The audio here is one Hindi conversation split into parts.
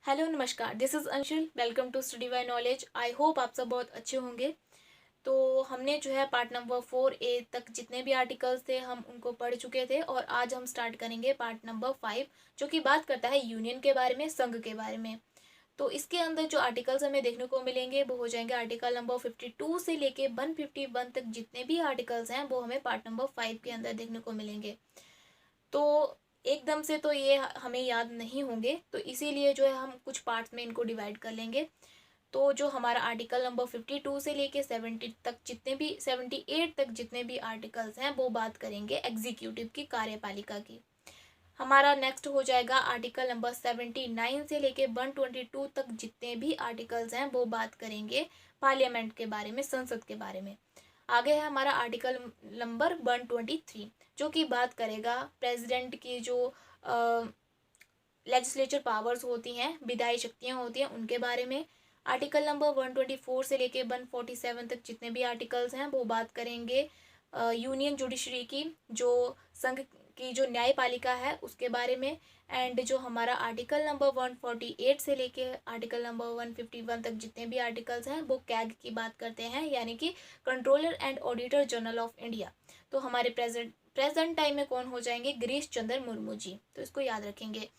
हेलो नमस्कार, this is Anshul. Welcome to study by knowledge. I hope आप सब बहुत अच्छे होंगे। तो हमने जो है पार्ट नंबर 4A तक जितने भी आर्टिकल्स थे हम उनको पढ़ चुके थे और आज हम स्टार्ट करेंगे पार्ट नंबर 5 जो कि बात करता है यूनियन के बारे में, संघ के बारे में। तो इसके अंदर जो आर्टिकल्स हमें देखने को मिलेंगे वो हो जाएंगे आर्टिकल नंबर 52 से लेके 151 तक। जितने भी आर्टिकल्स हैं वो हमें पार्ट नंबर 5 के अंदर देखने को मिलेंगे। तो एकदम से तो ये हमें याद नहीं होंगे, तो इसीलिए जो है हम कुछ पार्ट्स में इनको डिवाइड कर लेंगे। तो जो हमारा आर्टिकल नंबर 52 से लेके 78 तक जितने भी आर्टिकल्स हैं वो बात करेंगे एग्जीक्यूटिव की, कार्यपालिका की। हमारा नेक्स्ट हो जाएगा आर्टिकल नंबर 79 से लेके 122 तक जितने भी आर्टिकल्स हैं वो बात करेंगे पार्लियामेंट के बारे में, संसद के बारे में। आगे है हमारा आर्टिकल नंबर 123 जो कि बात करेगा प्रेसिडेंट की जो लेजिस्लेचर पावर्स होती हैं, विधायी शक्तियाँ होती हैं, उनके बारे में। आर्टिकल नंबर 124 से लेके 147 तक जितने भी आर्टिकल्स हैं वो बात करेंगे यूनियन जुडिशरी की, जो संघ की जो न्यायपालिका है उसके बारे में। एंड जो हमारा आर्टिकल नंबर 148 से लेके आर्टिकल नंबर 151 तक जितने भी आर्टिकल्स हैं वो कैग की बात करते हैं, यानी कि controller and auditor general of India. तो हमारे प्रेजेंट टाइम में कौन हो जाएंगे? गिरीश चंद्र मुर्मू जी, तो इसको याद रखेंगे।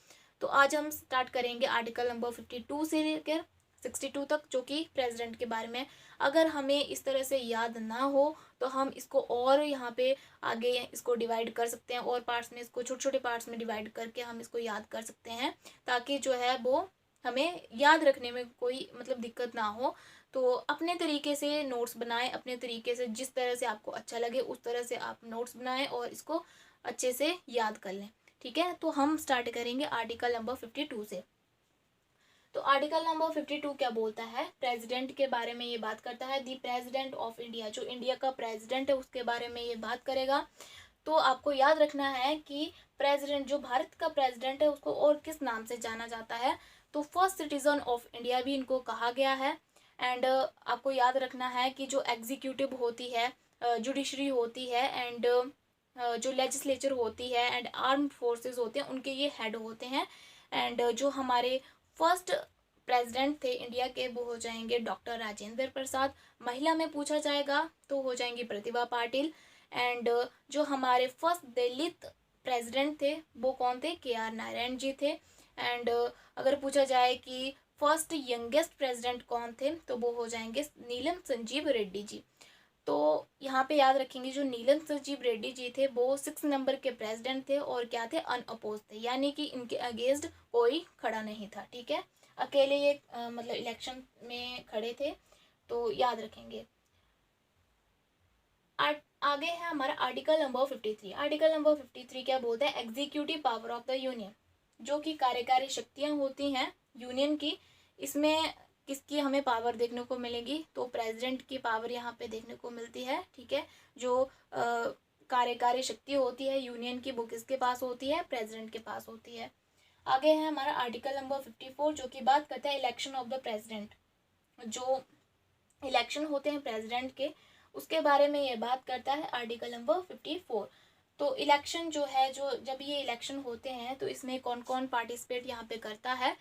तो आज हम स्टार्ट करेंगे आर्टिकल नंबर 52 से लेकर 62 तक जो कि प्रेसिडेंट के बारे में। अगर हमें इस तरह से याद ना हो तो हम इसको और यहाँ पे आगे इसको डिवाइड कर सकते हैं, और पार्ट्स में इसको छोटे छोटे पार्ट्स में डिवाइड करके हम इसको याद कर सकते हैं, ताकि जो है वो हमें याद रखने में कोई दिक्कत ना हो। तो अपने तरीके से नोट्स बनाएं, अपने तरीके से जिस तरह से आपको अच्छा लगे उस तरह से आप नोट्स बनाएं और इसको अच्छे से याद कर लें। ठीक है, तो हम स्टार्ट करेंगे आर्टिकल नंबर 52 से। तो आर्टिकल नंबर 52 क्या बोलता है? प्रेसिडेंट के बारे में ये बात करता है। दी प्रेसिडेंट ऑफ इंडिया, जो इंडिया का प्रेसिडेंट है उसके बारे में ये बात करेगा। तो आपको याद रखना है कि प्रेसिडेंट, जो भारत का प्रेसिडेंट है, उसको और किस नाम से जाना जाता है? तो फर्स्ट सिटीजन ऑफ इंडिया भी इनको कहा गया है। एंड आपको याद रखना है कि जो एग्जीक्यूटिव होती है, जुडिशरी होती है, एंड जो लेजिस्लेचर होती है, एंड आर्म्ड फोर्सेस होते हैं, उनके ये हेड होते हैं। एंड जो हमारे फर्स्ट प्रेसिडेंट थे इंडिया के वो हो जाएंगे डॉक्टर राजेंद्र प्रसाद। महिला में पूछा जाएगा तो हो जाएंगी प्रतिभा पाटिल। एंड जो हमारे फर्स्ट दलित प्रेसिडेंट थे वो कौन थे? KR नारायण जी थे। एंड अगर पूछा जाए कि फर्स्ट यंगेस्ट प्रेसिडेंट कौन थे तो वो हो जाएंगे नीलम संजीव रेड्डी जी। तो यहाँ पे याद रखेंगे जो नीलम संजीव रेड्डी जी थे वो 6 नंबर के प्रेसिडेंट थे और क्या थे? अनअपोज थे, यानी कि इनके अगेंस्ट कोई खड़ा नहीं था। ठीक है, अकेले ये इलेक्शन में खड़े थे, तो याद रखेंगे। आगे है हमारा आर्टिकल नंबर 53। आर्टिकल नंबर 53 क्या बोलता है? Executive power of the union, जो कि कार्यकारी शक्तियां होती हैं यूनियन की। इसमें किसकी हमें पावर देखने को मिलेगी? तो प्रेसिडेंट की पावर यहाँ पे देखने को मिलती है। ठीक है, जो कार्यकारी शक्ति होती है यूनियन की वो किसके पास होती है? प्रेसिडेंट के पास होती है। आगे है हमारा आर्टिकल नंबर 54 जो कि बात करता है इलेक्शन ऑफ द प्रेसिडेंट। जो इलेक्शन होते हैं प्रेसिडेंट के उसके बारे में ये बात करता है आर्टिकल नंबर 54। तो इलेक्शन जो है, जो जब ये इलेक्शन होते हैं तो इसमें कौन कौन पार्टिसिपेट यहाँ पे करता है?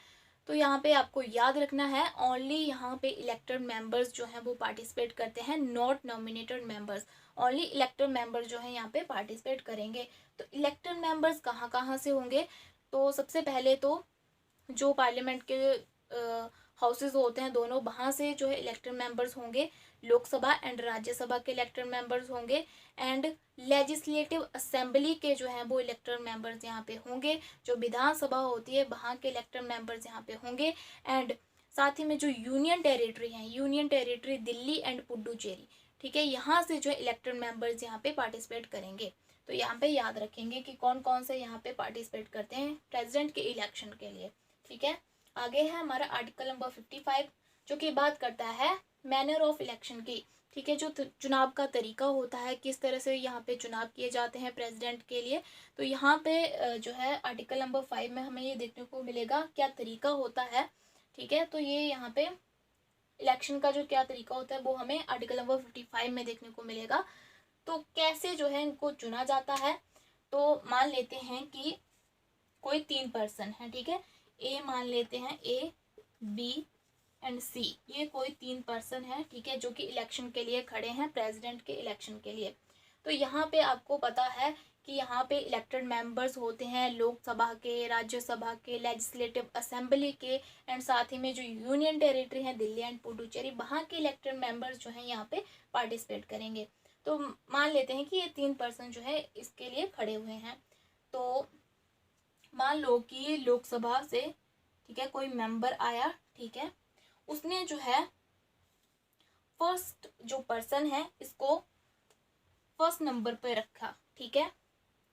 तो यहाँ पे आपको याद रखना है ओनली यहाँ पे इलेक्टेड मेंबर्स जो हैं वो पार्टिसिपेट करते हैं, not nominated members. Only elected member जो है यहाँ पे पार्टिसिपेट करेंगे। तो इलेक्टेड मेंबर्स कहाँ कहाँ से होंगे? तो सबसे पहले तो जो पार्लियामेंट के हाउसेज होते हैं दोनों, वहाँ से जो है इलेक्टेड मेंबर्स होंगे। लोकसभा एंड राज्यसभा के इलेक्टेड मेंबर्स होंगे। एंड लेजिस्लेटिव असेंबली के जो हैं वो इलेक्टेड मेंबर्स यहाँ पे होंगे। जो विधानसभा होती है वहाँ के इलेक्टेड मेंबर्स यहाँ पे होंगे। एंड साथ ही में जो यूनियन टेरिटरी हैं, union territory Delhi and Puducherry, ठीक है, यहाँ से जो इलेक्टेड मेंबर्स यहाँ पे पार्टिसिपेट करेंगे। तो यहाँ पे याद रखेंगे कि कौन कौन से यहाँ पे पार्टिसिपेट करते हैं प्रेसिडेंट के इलेक्शन के लिए। ठीक है, आगे है हमारा आर्टिकल नंबर 55 जो कि बात करता है मैनर ऑफ इलेक्शन की। ठीक है, जो चुनाव का तरीका होता है, किस तरह से यहाँ पे चुनाव किए जाते हैं प्रेसिडेंट के लिए। तो यहाँ पे जो है आर्टिकल नंबर 5 में हमें ये देखने को मिलेगा क्या तरीका होता है। ठीक है, तो ये यहाँ पे इलेक्शन का जो क्या तरीका होता है वो हमें आर्टिकल नंबर 55 में देखने को मिलेगा। तो कैसे जो है इनको चुना जाता है? तो मान लेते हैं कि कोई 3 पर्सन है, ठीक है, ए मान लेते हैं, ए बी एंड सी, ये कोई 3 पर्सन है, ठीक है, जो कि इलेक्शन के लिए खड़े हैं, प्रेसिडेंट के इलेक्शन के लिए। तो यहाँ पे आपको पता है कि यहाँ पे इलेक्टेड मेंबर्स होते हैं लोकसभा के, राज्यसभा के, लेजिस्लेटिव असेंबली के, एंड साथ ही में जो यूनियन टेरिटरी है दिल्ली एंड पुडुचेरी, वहाँ के इलेक्टेड मेंबर्स जो हैं यहाँ पे पार्टिसिपेट करेंगे। तो मान लेते हैं कि ये 3 पर्सन जो है इसके लिए खड़े हुए हैं। तो मान लो कि लोकसभा से, ठीक है, कोई मेंबर आया, ठीक है, उसने जो है फर्स्ट जो पर्सन है इसको फर्स्ट नंबर पे रखा, ठीक है,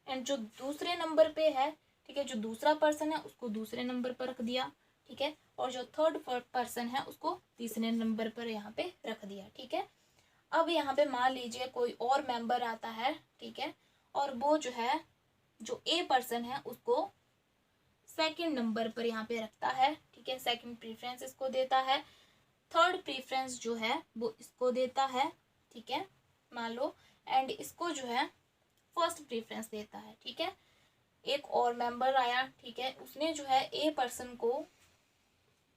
एंड जो दूसरे नंबर पे है, ठीक है, जो दूसरा पर्सन है उसको दूसरे नंबर पर रख दिया, ठीक है, और जो थर्ड पर्सन है उसको तीसरे नंबर पर यहाँ पे रख दिया, ठीक है। अब यहाँ पे मान लीजिए कोई और मेंबर आता है, ठीक है, और वो जो है जो ए पर्सन है उसको सेकंड नंबर पर यहाँ पे रखता है, ठीक है, सेकंड प्रीफरेंस इसको देता है, थर्ड प्रीफरेंस जो है वो इसको देता है, ठीक है, मान लो, एंड इसको जो है फर्स्ट प्रीफरेंस देता है, ठीक है। एक और मेंबर आया, ठीक है, उसने जो है ए पर्सन को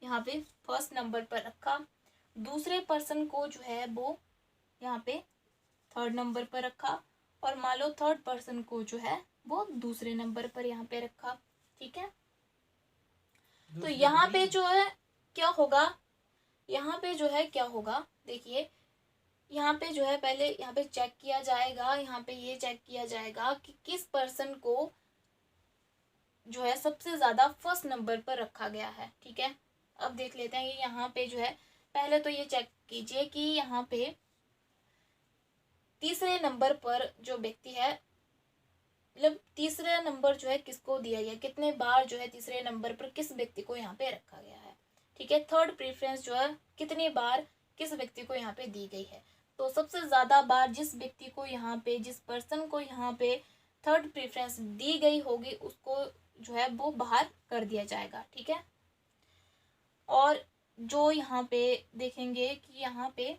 यहाँ पे फर्स्ट नंबर पर रखा, दूसरे पर्सन को जो है वो यहाँ पे थर्ड नंबर पर रखा, और मान लो थर्ड पर्सन को जो है वो दूसरे नंबर पर यहाँ पे रखा, ठीक है। तो यहाँ पे जो है क्या होगा, यहाँ पे जो है क्या होगा, देखिए यहाँ पे जो है पहले यहाँ पे चेक किया जाएगा, यहाँ पे ये चेक किया जाएगा कि किस पर्सन को जो है सबसे ज्यादा फर्स्ट नंबर पर रखा गया है, ठीक है। अब देख लेते हैं कि यहाँ पे जो है पहले तो ये चेक कीजिए कि यहाँ पे तीसरे नंबर पर जो व्यक्ति है, मतलब तीसरा नंबर जो है किसको दिया गया, कितने बार जो है तीसरे नंबर पर किस व्यक्ति को यहाँ पे रखा गया है, ठीक है। थर्ड प्रेफरेंस जो है कितनी बार किस व्यक्ति को यहाँ पे दी गई है, तो सबसे ज्यादा बार जिस व्यक्ति को यहाँ पे, जिस पर्सन को यहाँ पे थर्ड प्रेफरेंस दी गई होगी उसको जो है वो बाहर कर दिया जाएगा, ठीक है। और जो यहाँ पे देखेंगे कि यहाँ पे,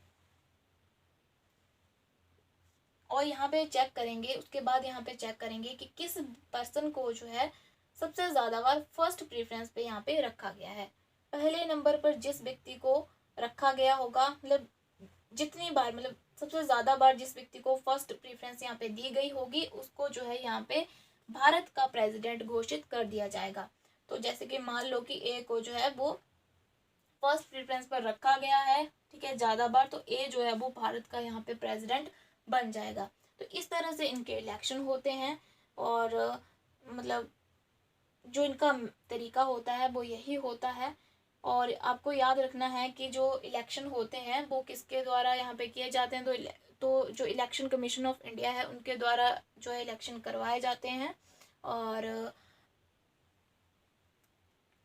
और यहाँ पे चेक करेंगे, उसके बाद यहाँ पे चेक करेंगे कि किस पर्सन को जो है सबसे ज्यादा बार फर्स्ट प्रेफरेंस पे यहाँ पे रखा गया है। पहले नंबर पर जिस व्यक्ति को रखा गया होगा, मतलब जितनी बार, मतलब सबसे ज्यादा बार जिस व्यक्ति को फर्स्ट प्रेफरेंस यहाँ पे दी गई होगी उसको जो है यहाँ पे भारत का प्रेसिडेंट घोषित कर दिया जाएगा। तो जैसे कि मान लो कि ए को जो है वो फर्स्ट प्रेफरेंस पर रखा गया है, ठीक है, ज्यादा बार, तो ए जो है वो भारत का यहाँ पे प्रेसिडेंट बन जाएगा। तो इस तरह से इनके इलेक्शन होते हैं, और मतलब जो इनका तरीका होता है वो यही होता है। और आपको याद रखना है कि जो इलेक्शन होते हैं वो किसके द्वारा यहाँ पे किए जाते हैं, तो जो इलेक्शन कमीशन ऑफ इंडिया है उनके द्वारा जो है इलेक्शन करवाए जाते हैं।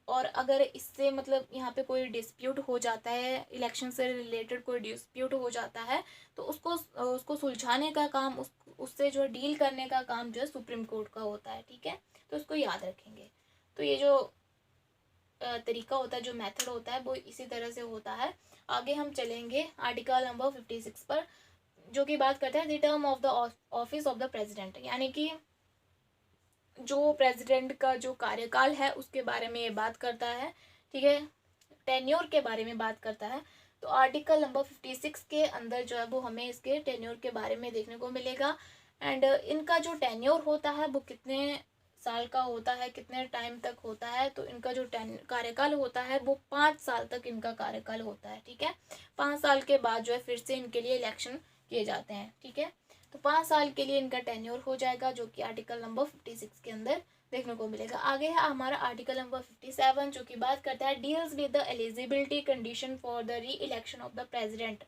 और अगर इससे मतलब यहाँ पे कोई डिस्प्यूट हो जाता है, इलेक्शन से रिलेटेड कोई डिस्प्यूट हो जाता है, तो उसको सुलझाने का काम, उससे जो डील करने का काम जो है सुप्रीम कोर्ट का होता है, ठीक है। तो उसको याद रखेंगे। तो ये जो तरीका होता है, जो मेथड होता है, वो इसी तरह से होता है। आगे हम चलेंगे आर्टिकल नंबर 56 पर, जो कि बात करता है the term of the office of the president, यानी कि जो प्रेसिडेंट का जो कार्यकाल है उसके बारे में ये बात करता है, ठीक है, टेन्योर के बारे में बात करता है। तो आर्टिकल नंबर 56 के अंदर जो है वो हमें इसके टेन्योर के बारे में देखने को मिलेगा। एंड इनका जो टेन्योर होता है वो कितने साल का होता है, कितने टाइम तक होता है, तो इनका जो कार्यकाल होता है वो 5 साल तक इनका कार्यकाल होता है, ठीक है। 5 साल के बाद जो है फिर से इनके लिए इलेक्शन किए जाते हैं, ठीक है। तो 5 साल के लिए इनका टेन्योर हो जाएगा, जो कि आर्टिकल नंबर 56 के अंदर देखने को मिलेगा। आगे है हमारा आर्टिकल नंबर 57, जो कि बात करता है deals with the eligibility condition for the री इलेक्शन ऑफ द प्रेसिडेंट।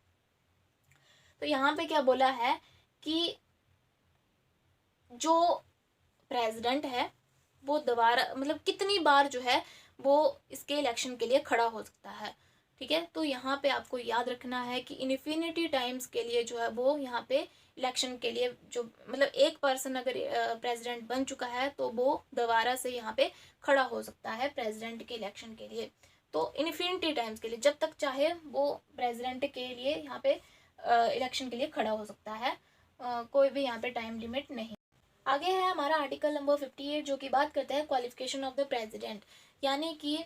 तो यहाँ पे क्या बोला है कि जो प्रेसिडेंट है वो दोबारा, मतलब कितनी बार जो है वो इसके इलेक्शन के लिए खड़ा हो सकता है, ठीक है। तो यहाँ पे आपको याद रखना है कि इन्फिनिटी टाइम्स के लिए जो है वो यहाँ पे इलेक्शन के लिए, जो मतलब एक पर्सन अगर प्रेसिडेंट बन चुका है तो वो दोबारा से यहाँ पे खड़ा हो सकता है प्रेसिडेंट के इलेक्शन के लिए। तो इन्फिनिटी टाइम्स के लिए, जब तक चाहे वो प्रेसिडेंट के लिए यहाँ पे इलेक्शन के लिए खड़ा हो सकता है, कोई भी यहाँ पे टाइम लिमिट नहीं। आगे है हमारा आर्टिकल नंबर 58, जो कि बात करता है क्वालिफिकेशन ऑफ द प्रेसिडेंट, यानी कि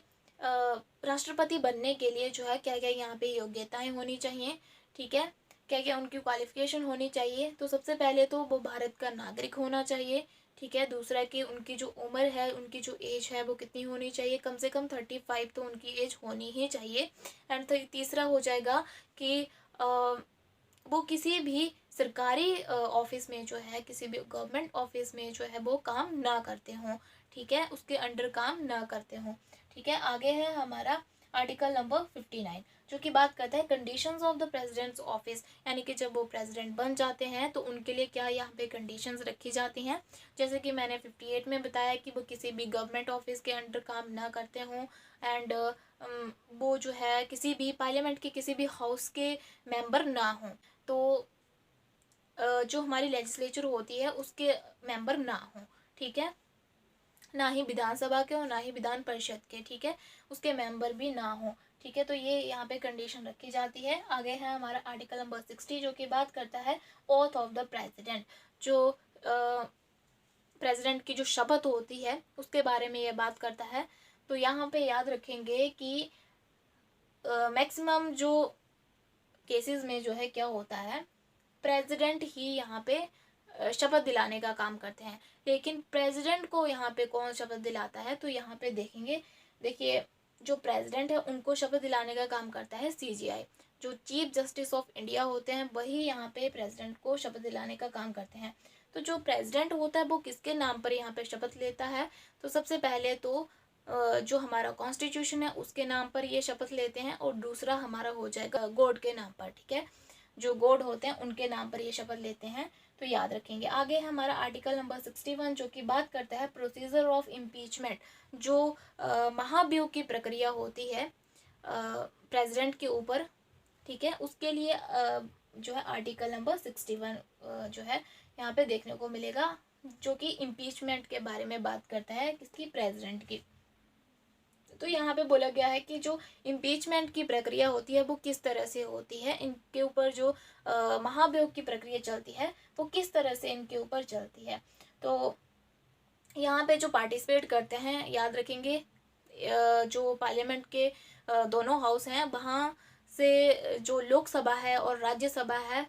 राष्ट्रपति बनने के लिए जो है क्या क्या यहाँ पे योग्यताएं होनी चाहिए, ठीक है, क्या क्या उनकी क्वालिफिकेशन होनी चाहिए। तो सबसे पहले तो वो भारत का नागरिक होना चाहिए, ठीक है। दूसरा कि उनकी जो उम्र है, उनकी जो एज है वो कितनी होनी चाहिए, कम से कम 35 तो उनकी एज होनी ही चाहिए। एंड तीसरा हो जाएगा कि वो किसी भी सरकारी ऑफिस में जो है, किसी भी गवर्नमेंट ऑफिस में जो है वो काम ना करते हों, ठीक है, उसके अंडर काम ना करते हों, ठीक है। आगे है हमारा आर्टिकल नंबर 59 जो कि बात करता है conditions of the president's office, यानी कि जब वो प्रेसिडेंट बन जाते हैं तो उनके लिए क्या यहाँ पे कंडीशंस रखी जाती हैं। जैसे कि मैंने 58 में बताया कि वो किसी भी गवर्नमेंट ऑफिस के अंडर काम ना करते हों, एंड वो जो है किसी भी पार्लियामेंट के किसी भी हाउस के मेंबर ना हों, तो जो हमारी लेजिस्लेचर होती है उसके मेंबर ना हों, ठीक है, ना ही विधानसभा के और ना ही विधान परिषद के, ठीक है, उसके मेंबर भी ना हो, ठीक है। तो ये यहाँ पे कंडीशन रखी जाती है। आगे है हमारा आर्टिकल नंबर 60 जो कि बात करता है ओथ ऑफ द प्रेसिडेंट, जो प्रेसिडेंट की जो शपथ होती है उसके बारे में ये बात करता है। तो यहाँ पे याद रखेंगे कि मैक्सिमम जो केसेस में जो है क्या होता है, प्रेसिडेंट ही यहाँ पे शपथ दिलाने का काम करते हैं। लेकिन प्रेसिडेंट को यहाँ पे कौन शपथ दिलाता है, तो यहाँ पे देखेंगे, देखिए जो प्रेसिडेंट है उनको शपथ दिलाने का काम करता है सीजीआई, जो चीफ जस्टिस ऑफ इंडिया होते हैं वही यहाँ पे प्रेसिडेंट को शपथ दिलाने का काम करते हैं। तो जो प्रेसिडेंट होता है वो किसके नाम पर यहाँ पे शपथ लेता है, तो सबसे पहले तो जो हमारा कॉन्स्टिट्यूशन है उसके नाम पर ये शपथ लेते हैं, और दूसरा हमारा हो जाएगा गॉड के नाम पर, ठीक है, जो गॉड होते हैं उनके नाम पर ये शपथ लेते हैं, तो याद रखेंगे। आगे हमारा आर्टिकल नंबर 61 जो कि बात करता है प्रोसीजर ऑफ इम्पीचमेंट, जो महाभियोग की प्रक्रिया होती है प्रेसिडेंट के ऊपर, ठीक है, उसके लिए जो है आर्टिकल नंबर 61 जो है यहाँ पे देखने को मिलेगा, जो कि इम्पीचमेंट के बारे में बात करता है, किसकी, प्रेसिडेंट की। तो यहाँ पे बोला गया है कि जो इम्पीचमेंट की प्रक्रिया होती है वो किस तरह से होती है, इनके ऊपर जो महाभियोग की प्रक्रिया चलती है वो किस तरह से इनके ऊपर चलती है। तो यहाँ पे जो पार्टिसिपेट करते हैं, याद रखेंगे जो पार्लियामेंट के दोनों हाउस हैं वहाँ से जो लोकसभा है और राज्यसभा है,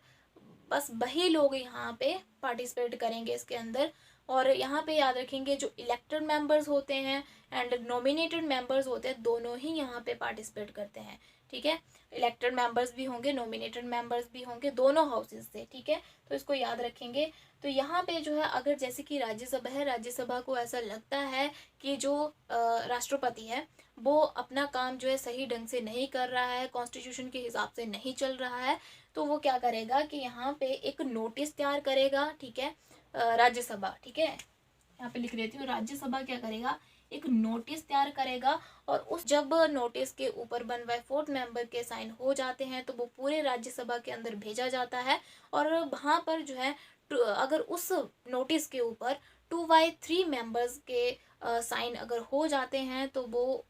बस वही लोग यहाँ पे पार्टिसिपेट करेंगे इसके अंदर। और यहाँ पे याद रखेंगे जो इलेक्टेड मेंबर्स होते हैं एंड नॉमिनेटेड मेंबर्स होते हैं, दोनों ही यहाँ पे पार्टिसिपेट करते हैं, ठीक है। इलेक्टेड मेंबर्स भी होंगे, नॉमिनेटेड मेंबर्स भी होंगे, दोनों हाउसेज से, ठीक है, तो इसको याद रखेंगे। तो यहाँ पे जो है अगर जैसे कि राज्यसभा है, राज्यसभा को ऐसा लगता है कि जो राष्ट्रपति है वो अपना काम जो है सही ढंग से नहीं कर रहा है, कॉन्स्टिट्यूशन के हिसाब से नहीं चल रहा है, तो वो क्या करेगा कि यहाँ पे एक नोटिस तैयार करेगा, ठीक है, राज्यसभा, ठीक है, यहाँ पे लिख देती हूँ, राज्यसभा क्या करेगा, एक नोटिस तैयार करेगा, और उस जब नोटिस के ऊपर 1/4 मेंबर के साइन हो जाते हैं तो वो पूरे राज्यसभा के अंदर भेजा जाता है, और वहाँ पर जो है अगर उस नोटिस के ऊपर 2/3 मेंबर्स के साइन अगर हो जाते हैं तो वो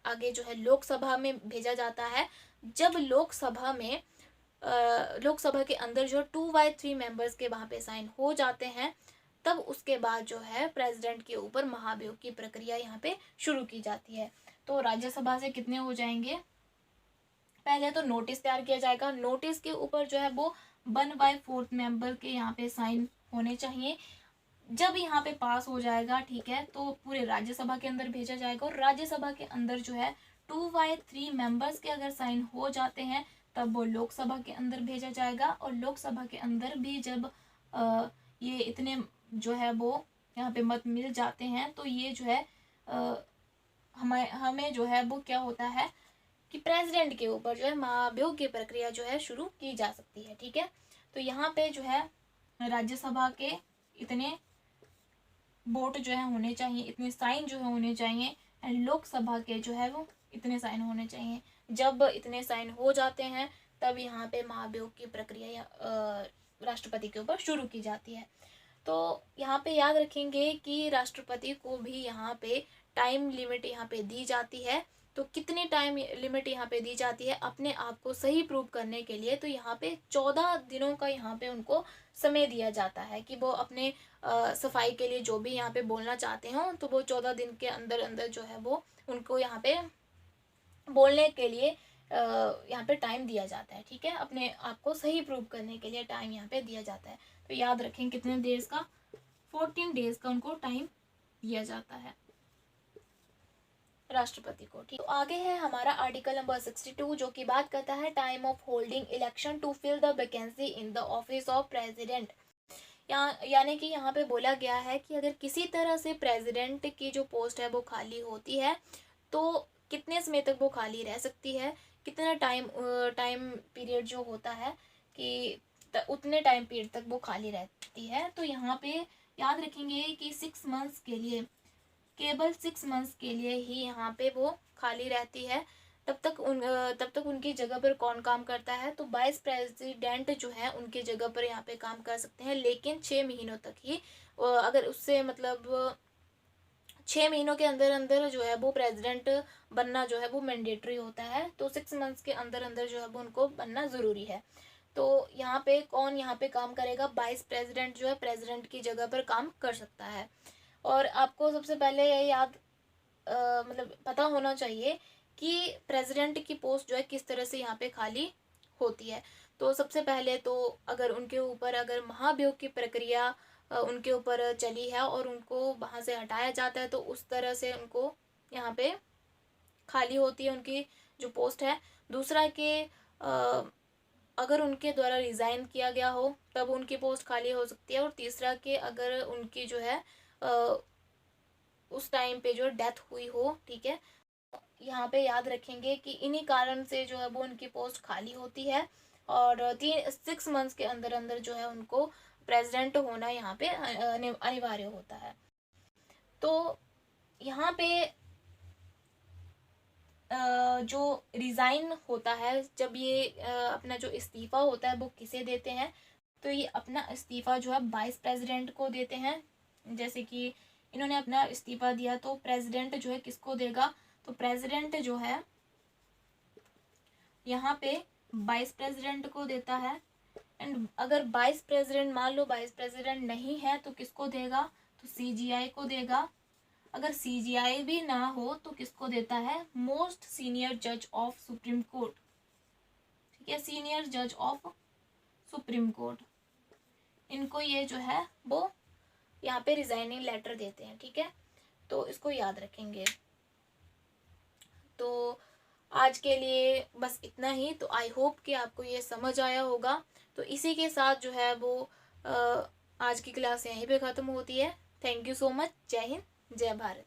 आगे जो है लोकसभा में भेजा जाता है। जब लोकसभा में लोकसभा के अंदर जो 2/3 मेंबर्स के वहाँ पे साइन हो जाते हैं, तब उसके बाद जो है प्रेसिडेंट के ऊपर महाभियोग की प्रक्रिया यहाँ पे शुरू की जाती है। तो राज्यसभा से कितने हो जाएंगे, पहले तो नोटिस तैयार किया जाएगा, नोटिस के ऊपर जो है वो 1/4 मेंबर के यहाँ पे साइन होने चाहिए। जब यहाँ पे पास हो जाएगा, ठीक है, तो पूरे राज्यसभा के अंदर भेजा जाएगा, और राज्यसभा के अंदर जो है 2/3 मेंबर्स के अगर साइन हो जाते हैं तब वो लोकसभा के अंदर भेजा जाएगा, और लोकसभा के अंदर भी जब ये इतने जो है वो यहाँ पे मत मिल जाते हैं तो ये जो है हमें जो है वो क्या होता है कि प्रेसिडेंट के ऊपर जो है महाभियोग की प्रक्रिया जो है शुरू की जा सकती है, ठीक है। तो यहाँ पे जो है राज्यसभा के इतने वोट जो है होने चाहिए, इतने साइन जो है होने चाहिए, एंड लोकसभा के जो है वो इतने साइन होने चाहिए। जब इतने साइन हो जाते हैं तब यहाँ पे महाभियोग की प्रक्रिया राष्ट्रपति के ऊपर शुरू की जाती है। तो यहाँ पे याद रखेंगे कि राष्ट्रपति को भी यहाँ पे टाइम लिमिट यहाँ पे दी जाती है। तो कितनी टाइम लिमिट यहाँ पे दी जाती है अपने आप को सही प्रूव करने के लिए, तो यहाँ पे 14 दिनों का यहाँ पे उनको समय दिया जाता है कि वो अपने सफाई के लिए जो भी यहाँ पे बोलना चाहते हो तो वो 14 दिन के अंदर अंदर जो है वो उनको यहाँ पे बोलने के लिए यहाँ पे टाइम दिया जाता है, ठीक है, अपने आप को सही प्रूव करने के लिए टाइम यहाँ पे दिया जाता है। तो याद रखें कितने डेज का, 14 डेज का उनको टाइम दिया जाता है राष्ट्रपति को, ठीक। तो आगे है हमारा आर्टिकल नंबर 62 जो कि बात करता है time of holding election to fill the vacancy in the office of president. यानी कि यहाँ पे बोला गया है कि अगर किसी तरह से प्रेसिडेंट की जो पोस्ट है वो खाली होती है तो कितने समय तक वो खाली रह सकती है, कितना टाइम पीरियड जो होता है कि उतने टाइम पीरियड तक वो खाली रहती है। तो यहाँ पे याद रखेंगे कि 6 मंथ्स के लिए, केवल 6 मंथ्स के लिए ही यहाँ पे वो खाली रहती है। तब तक उनकी जगह पर कौन काम करता है, तो वाइस प्रेसिडेंट जो है उनकी जगह पर यहाँ पे काम कर सकते हैं, लेकिन 6 महीनों तक ही। अगर उससे मतलब 6 महीनों के अंदर अंदर जो है वो प्रेसिडेंट बनना जो है वो मैंडेटरी होता है, तो 6 मंथ्स के अंदर अंदर जो है वो उनको बनना ज़रूरी है। तो यहाँ पे कौन यहाँ पे काम करेगा, वाइस प्रेसिडेंट जो है प्रेसिडेंट की जगह पर काम कर सकता है। और आपको सबसे पहले ये याद मतलब पता होना चाहिए कि प्रेसिडेंट की पोस्ट जो है किस तरह से यहाँ पे खाली होती है। तो सबसे पहले तो अगर उनके ऊपर अगर महाभियोग की प्रक्रिया उनके ऊपर चली है और उनको वहाँ से हटाया जाता है तो उस तरह से उनको यहाँ पे खाली होती है उनकी जो पोस्ट है। दूसरा कि अगर उनके द्वारा रिज़ाइन किया गया हो तब उनकी पोस्ट खाली हो सकती है। और तीसरा कि अगर उनकी जो है उस टाइम पे जो डेथ हुई हो, ठीक है, यहाँ पे याद रखेंगे कि इन्हीं कारण से जो है वो उनकी पोस्ट खाली होती है और 6 मंथ्स के अंदर अंदर जो है उनको प्रेसिडेंट होना यहाँ पे अनिवार्य होता है। तो यहाँ पे जो रिज़ाइन होता है, जब ये अपना जो इस्तीफ़ा होता है वो किसे देते हैं, तो ये अपना इस्तीफ़ा जो है वाइस प्रेसिडेंट को देते हैं। जैसे कि इन्होंने अपना इस्तीफ़ा दिया तो प्रेसिडेंट जो है किसको देगा, तो प्रेसिडेंट जो है यहाँ पे वाइस प्रेसिडेंट को देता है। एंड अगर वाइस प्रेसिडेंट, मान लो वाइस प्रेसिडेंट नहीं है तो किसको देगा, तो सीजीआई को देगा। अगर सीजीआई भी ना हो तो किसको देता है, मोस्ट सीनियर जज ऑफ सुप्रीम कोर्ट, ठीक है, सीनियर जज ऑफ सुप्रीम कोर्ट, इनको ये जो है वो यहाँ पे रिजाइनिंग लेटर देते हैं, ठीक है। तो इसको याद रखेंगे। तो आज के लिए बस इतना ही। तो आई होप कि आपको ये समझ आया होगा। तो इसी के साथ जो है वो आज की क्लास यहीं पे ख़त्म होती है। Thank you so much. जय हिंद, जय भारत।